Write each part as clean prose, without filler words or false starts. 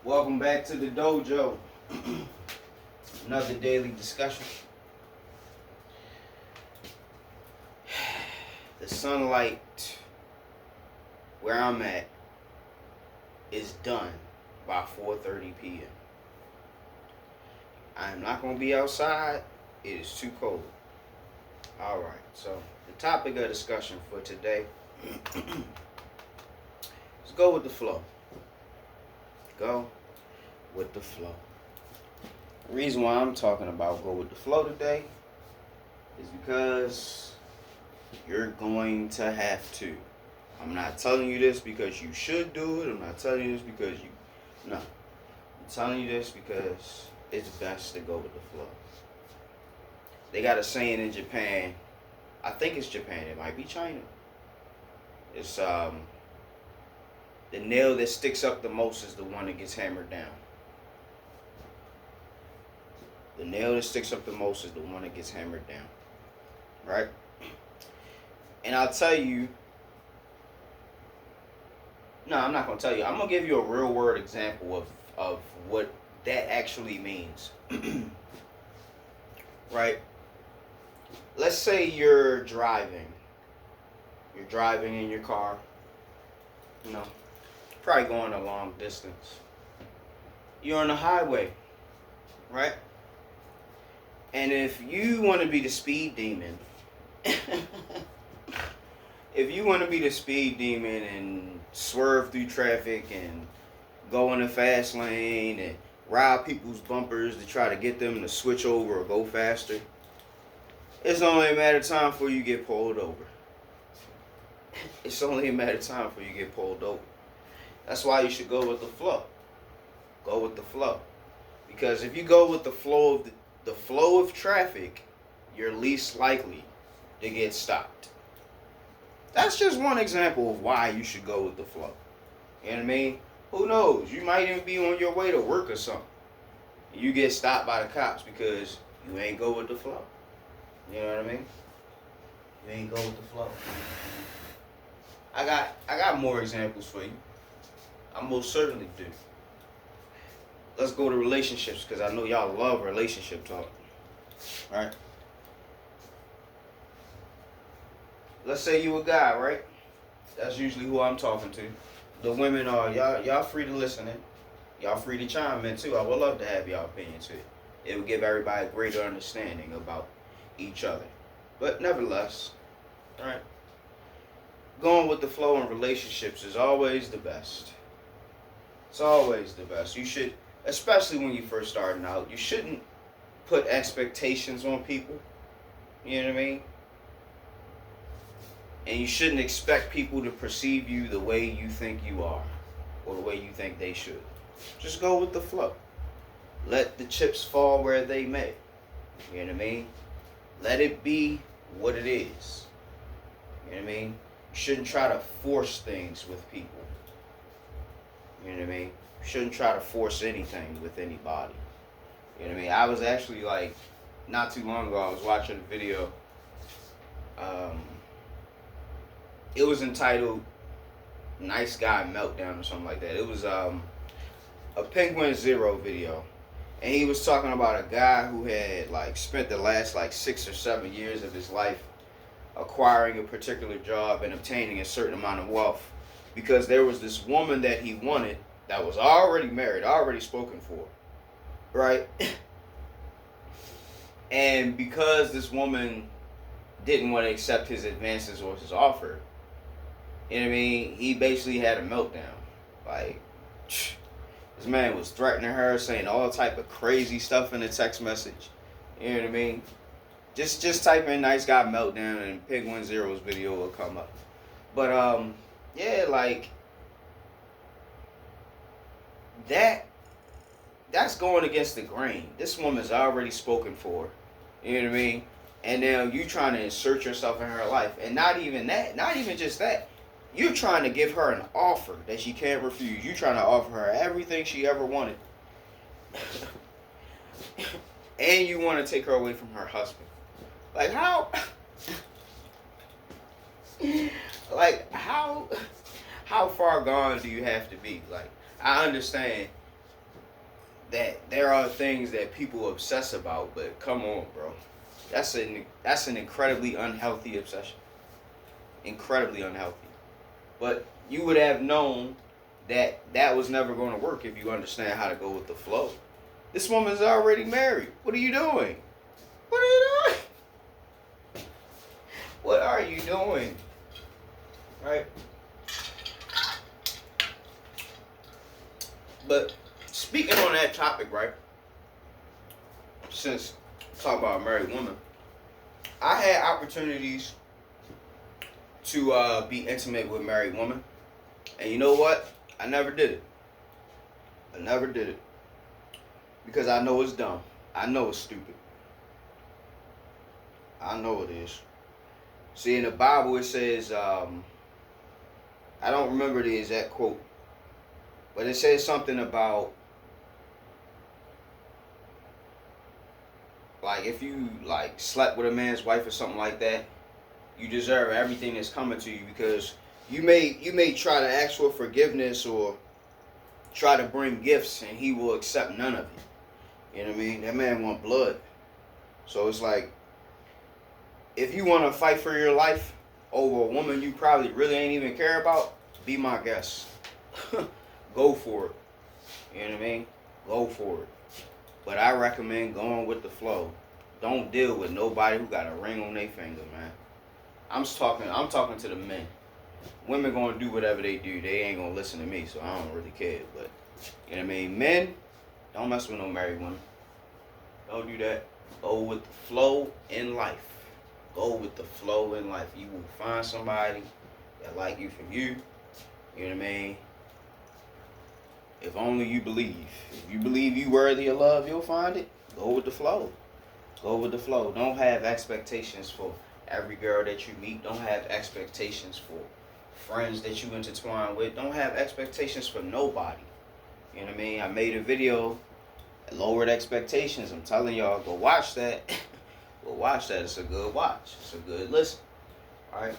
Welcome back to the dojo. Another daily discussion. The sunlight where I'm at is done by 4:30 p.m. I'm not going to be outside. It is too cold. All right. So, the topic of discussion for today is go with the flow. Go with the flow. The reason why I'm talking about go with the flow today is because you're going to have to. I'm not telling you this because you should do it. I'm not telling you this because you... No. I'm telling you this because it's best to go with the flow. They got a saying in Japan. I think it's Japan. It might be China. It's the nail that sticks up the most is the one that gets hammered down. The nail that sticks up the most is the one that gets hammered down. Right? And I'll tell you... No, I'm not going to tell you. I'm going to give you a real world example of what that actually means. Right? Let's say you're driving. You're driving in your car. You know, probably going a long distance. You're on the highway. Right? And if you want to be the speed demon, if you want to be the speed demon and swerve through traffic and go in the fast lane and rob people's bumpers to try to get them to switch over or go faster, it's only a matter of time before you get pulled over. It's only a matter of time before you get pulled over. That's why you should go with the flow. Go with the flow. Because if you go with the flow of the flow of traffic, you're least likely to get stopped. That's just one example of why you should go with the flow. You know what I mean? Who knows? You might even be on your way to work or something. You get stopped by the cops because you ain't go with the flow. You know what I mean? You ain't go with the flow. I got more examples for you. I most certainly do. Let's go to relationships because I know y'all love relationship talk. Right? Let's say you a guy, right? That's usually who I'm talking to. The women are y'all free to listen in. Y'all free to chime in too. I would love to have y'all opinion too. It would give everybody a greater understanding about each other. But nevertheless, right? Going with the flow in relationships is always the best. It's always the best. You should, especially when you first starting out, you shouldn't put expectations on people. You know what I mean? And you shouldn't expect people to perceive you the way you think you are or the way you think they should. Just go with the flow. Let the chips fall where they may. You know what I mean? Let it be what it is. You know what I mean? You shouldn't try to force things with people. You know what I mean? You shouldn't try to force anything with anybody. You know what I mean? I was actually not too long ago, I was watching a video. It was entitled Nice Guy Meltdown or something like that. It was a Penguin Zero video. And he was talking about a guy who had spent the last 6 or 7 years of his life acquiring a particular job and obtaining a certain amount of wealth because there was this woman that he wanted that was already married, already spoken for, right? And because this woman didn't want to accept his advances or his offer, you know what I mean? He basically had a meltdown. This man was threatening her, saying all type of crazy stuff in a text message. You know what I mean? Just type in "nice guy meltdown" and Penguin Zero's video will come up. But yeah, that's going against the grain. This woman's already spoken for. You know what I mean? And now you trying to insert yourself in her life, and not even that, not even just that. You're trying to give her an offer that she can't refuse. You're trying to offer her everything she ever wanted. And you want to take her away from her husband. How how far gone do you have to be? I understand that there are things that people obsess about, but come on, bro. That's an incredibly unhealthy obsession. Incredibly unhealthy. But you would have known that that was never going to work if you understand how to go with the flow. This woman's already married. What are you doing? What are you doing? What are you doing? Right? But speaking on that topic, right? Since talk about a married woman, I had opportunities to be intimate with married women, and you know what? I never did it. I never did it because I know it's dumb. I know it's stupid. I know it is. See, in the Bible it says, I don't remember the exact quote, but it says something about, like, if you like slept with a man's wife or something like that, you deserve everything that's coming to you, because you may try to ask for forgiveness or try to bring gifts and he will accept none of it. You know what I mean? That man want blood. So it's like, if you want to fight for your life over a woman you probably really ain't even care about, be my guest. Go for it. You know what I mean? Go for it. But I recommend going with the flow. Don't deal with nobody who got a ring on their finger, man. I'm talking to the men. Women gonna do whatever they do. They ain't gonna listen to me, so I don't really care. But you know what I mean? Men, don't mess with no married women. Don't do that. Go with the flow in life. Go with the flow in life. You will find somebody that like you for you. You know what I mean? If only you believe. If you believe you worthy of love, you'll find it. Go with the flow. Go with the flow. Don't have expectations for every girl that you meet. Don't have expectations for friends that you intertwine with. Don't have expectations for nobody. You know what I mean? I made a video, lowered expectations. I'm telling y'all, go watch that. Go watch that. It's a good watch. It's a good listen. Alright?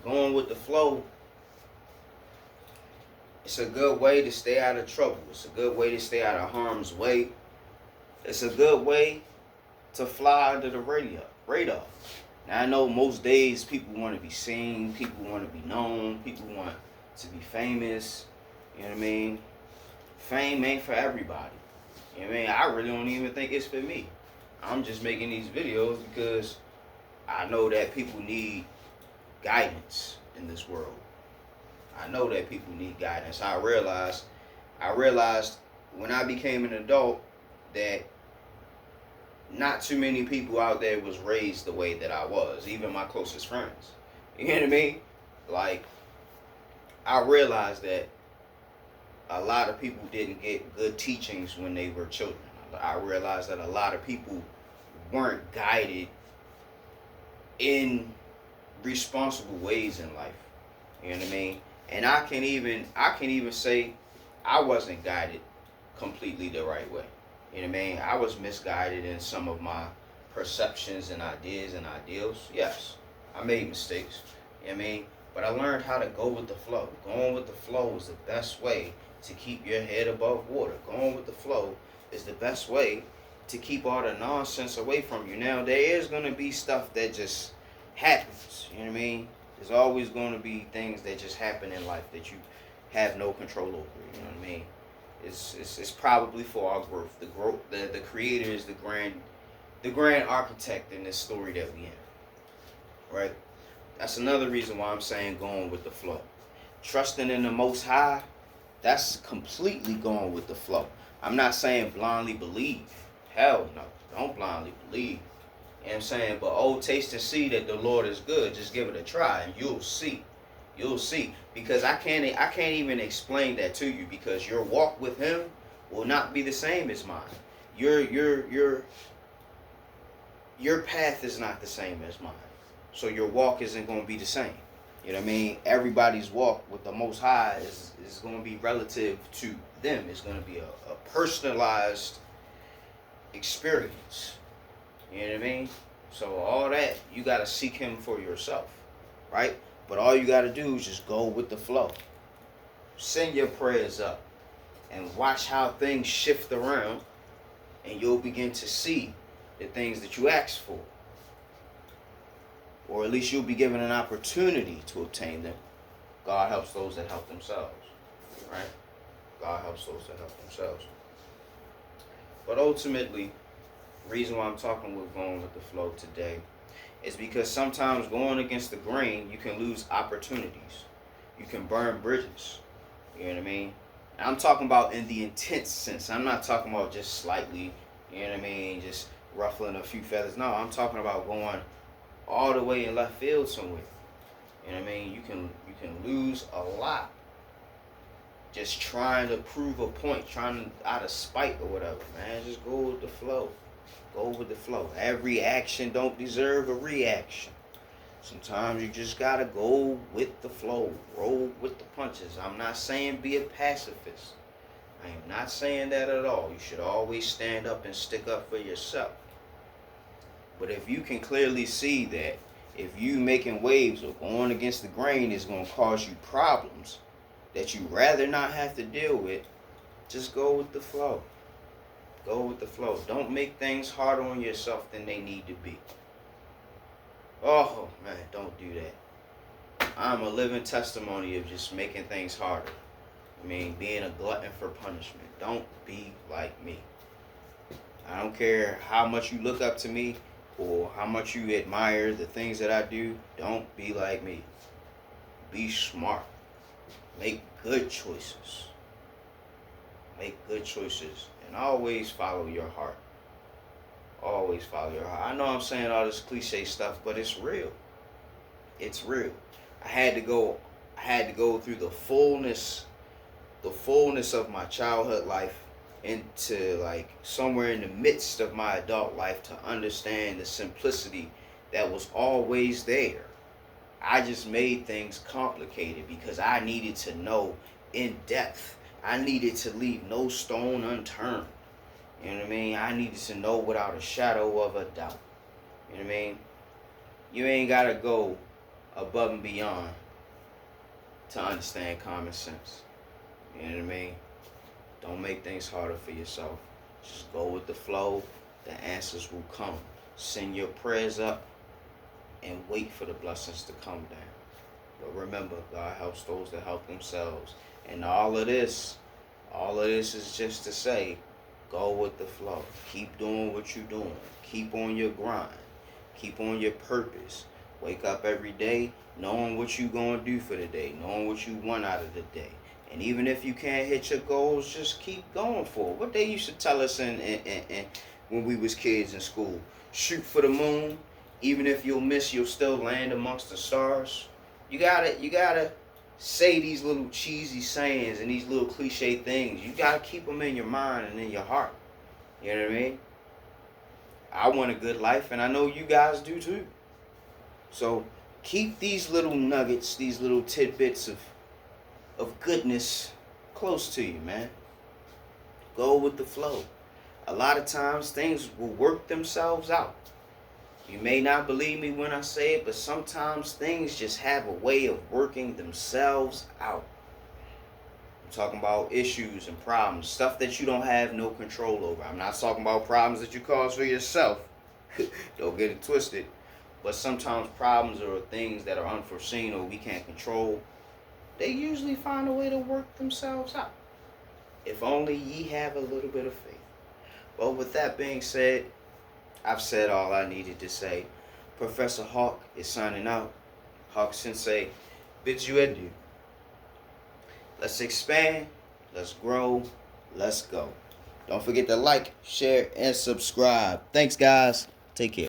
Going with the flow. It's a good way to stay out of trouble. It's a good way to stay out of harm's way. It's a good way to fly under the radar. Now, I know most days people want to be seen, people want to be known, people want to be famous. You know what I mean? Fame ain't for everybody. You know what I mean? I really don't even think it's for me. I'm just making these videos because I know that people need guidance in this world. I know that people need guidance. I realized when I became an adult that not too many people out there was raised the way that I was, even my closest friends. You know what I mean? Like, I realized that a lot of people didn't get good teachings when they were children. I realized that a lot of people weren't guided in responsible ways in life. You know what I mean? And I can even say I wasn't guided completely the right way. You know what I mean? I was misguided in some of my perceptions and ideas and ideals. Yes, I made mistakes. You know what I mean? But I learned how to go with the flow. Going with the flow is the best way to keep your head above water. Going with the flow is the best way to keep all the nonsense away from you. Now, there is going to be stuff that just happens. You know what I mean? There's always going to be things that just happen in life that you have no control over. You know what I mean? It's probably for our growth. The creator is the grand architect in this story that we in. Right? That's another reason why I'm saying going with the flow. Trusting in the Most High, that's completely going with the flow. I'm not saying blindly believe. Hell no. Don't blindly believe. You know what I'm saying? But oh, taste and see that the Lord is good. Just give it a try and you'll see. You'll see. Because I can't even explain that to you, because your walk with him will not be the same as mine. Your path is not the same as mine. So your walk isn't going to be the same. You know what I mean? Everybody's walk with the Most High is going to be relative to them. It's going to be a personalized experience. You know what I mean? So all that, you got to seek him for yourself, right? But all you got to do is just go with the flow. Send your prayers up. and watch how things shift around, and you'll begin to see the things that you asked for. Or at least you'll be given an opportunity to obtain them. God helps those that help themselves. Right? God helps those that help themselves. But ultimately, the reason why I'm going with the flow today is because sometimes going against the grain, you can lose opportunities. You can burn bridges. You know what I mean? And I'm talking about in the intense sense. I'm not talking about just slightly, you know what I mean, just ruffling a few feathers. No, I'm talking about going all the way in left field somewhere. You know what I mean? You can lose a lot just trying to prove a point, trying out of spite or whatever, man. Just go with the flow. Go with the flow. Every action don't deserve a reaction. Sometimes you just gotta go with the flow. Roll with the punches. I'm not saying be a pacifist. I am not saying that at all. You should always stand up and stick up for yourself. But if you can clearly see that if you making waves or going against the grain is going to cause you problems that you rather not have to deal with, just go with the flow. Go with the flow. Don't make things harder on yourself than they need to be. Oh, man, don't do that. I'm a living testimony of just making things harder. I mean, being a glutton for punishment. Don't be like me. I don't care how much you look up to me or how much you admire the things that I do. Don't be like me. Be smart. Make good choices. Make good choices. And always follow your heart. Always follow your heart. I know I'm saying all this cliche stuff, but it's real. It's real. I had to go through the fullness of my childhood life into like somewhere in the midst of my adult life to understand the simplicity that was always there. I just made things complicated because I needed to know in depth. I needed to leave no stone unturned. You know what I mean? I needed to know without a shadow of a doubt. You know what I mean? You ain't got to go above and beyond to understand common sense. You know what I mean? Don't make things harder for yourself. Just go with the flow. The answers will come. Send your prayers up and wait for the blessings to come down. But remember, God helps those that help themselves. And all of this is just to say, go with the flow. Keep doing what you're doing. Keep on your grind. Keep on your purpose. Wake up every day knowing what you're going to do for the day, knowing what you want out of the day. And even if you can't hit your goals, just keep going for it. What they used to tell us in when we was kids in school, shoot for the moon. Even if you'll miss, you'll still land amongst the stars. You gotta say these little cheesy sayings and these little cliche things. You gotta keep them in your mind and in your heart. You know what I mean? I want a good life, and I know you guys do too. So keep these little nuggets, these little tidbits of goodness close to you, man. Go with the flow. A lot of times things will work themselves out. You may not believe me when I say it, but sometimes things just have a way of working themselves out. I'm talking about issues and problems, stuff that you don't have no control over. I'm not talking about problems that you cause for yourself. Don't get it twisted. But sometimes problems or things that are unforeseen or we can't control, they usually find a way to work themselves out. If only ye have a little bit of faith. Well, with that being said, I've said all I needed to say. Professor Hawk is signing out. Hawk Sensei bids you adieu. Let's expand. Let's grow. Let's go. Don't forget to like, share, and subscribe. Thanks, guys. Take care.